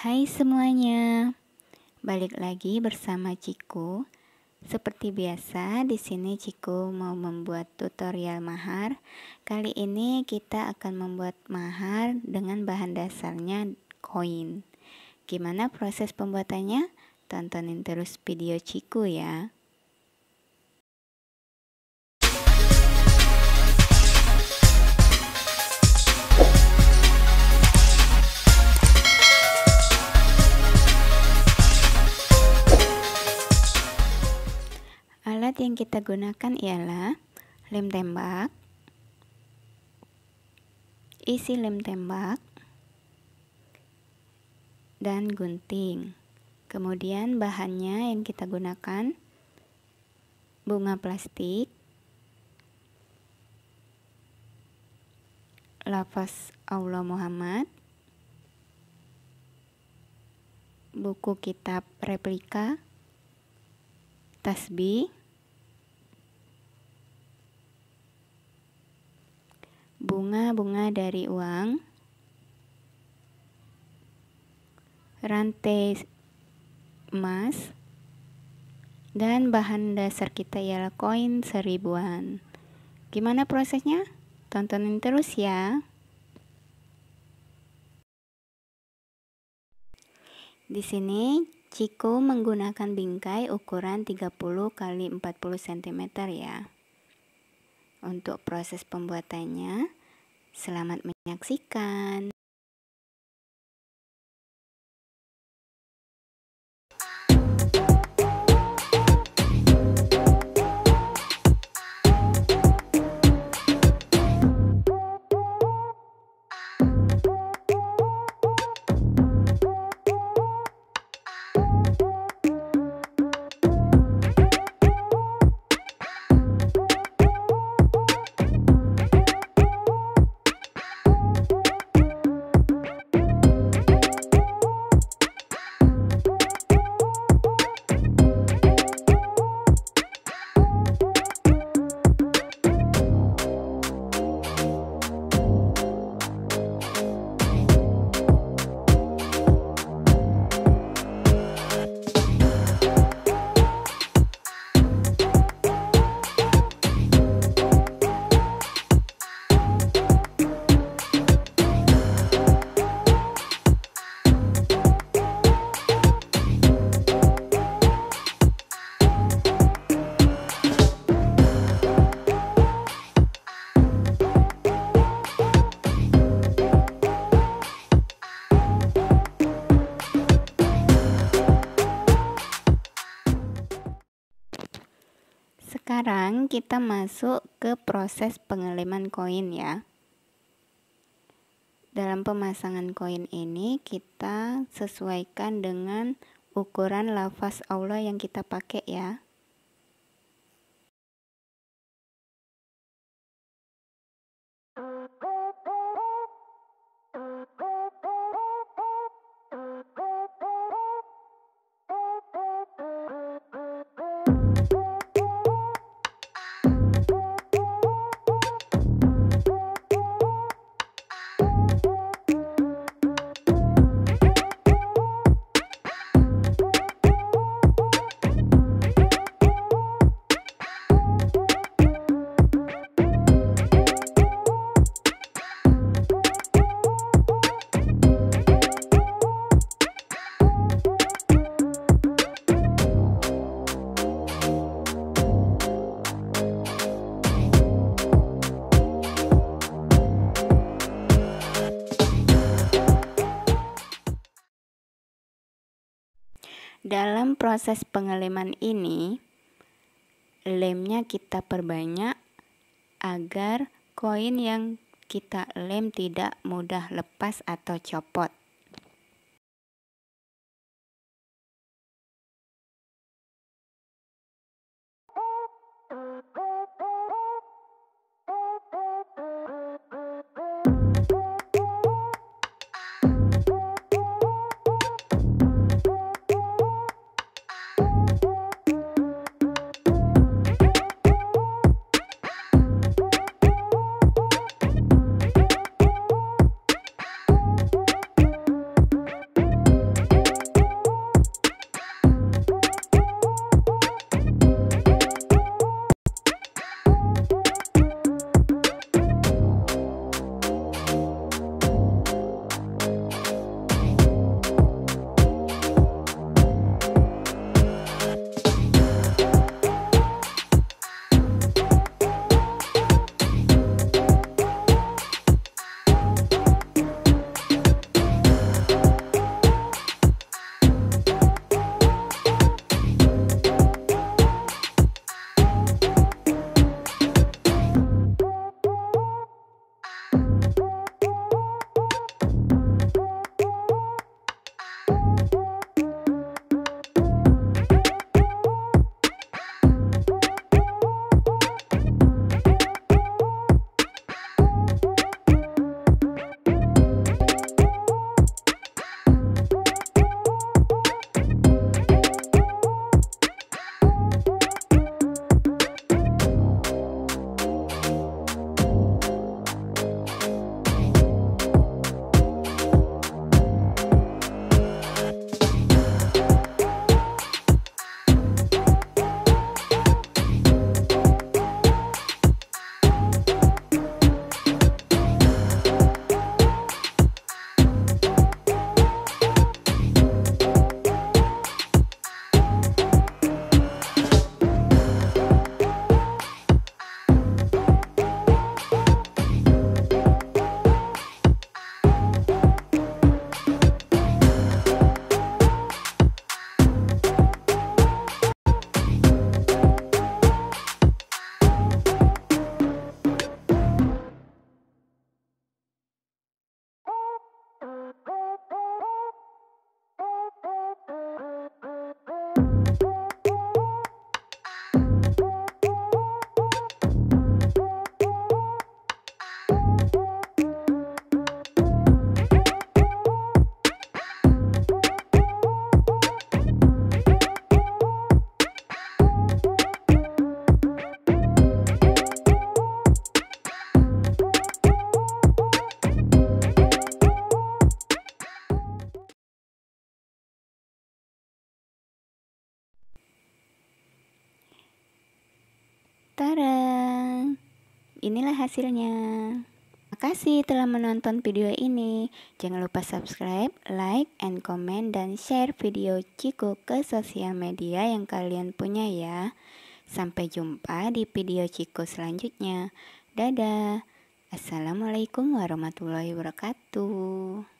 Hai semuanya, balik lagi bersama Ciku. Seperti biasa, di sini Ciku mau membuat tutorial mahar. Kali ini kita akan membuat mahar dengan bahan dasarnya koin. Gimana proses pembuatannya? Tontonin terus video Ciku ya. Alat yang kita gunakan ialah lem tembak, isi lem tembak, dan gunting. Kemudian bahannya yang kita gunakan bunga plastik, lafaz Allah Muhammad, buku kitab replika, tasbih, bunga-bunga dari uang, rantai emas, dan bahan dasar kita ialah koin seribuan. Gimana prosesnya? Tontonin terus ya. Di sini Ciku menggunakan bingkai ukuran 30 x 40 cm ya. Untuk proses pembuatannya, selamat menyaksikan. Sekarang kita masuk ke proses pengeleman koin ya. Dalam pemasangan koin ini kita sesuaikan dengan ukuran lafaz Allah yang kita pakai ya. Dalam proses pengeleman ini, lemnya kita perbanyak agar koin yang kita lem tidak mudah lepas atau copot. Tada! Inilah hasilnya. Makasih telah menonton video ini. Jangan lupa subscribe, like, and comment, dan share video Ciko ke sosial media yang kalian punya ya. Sampai jumpa di video Ciko selanjutnya. Dadah. Assalamualaikum warahmatullahi wabarakatuh.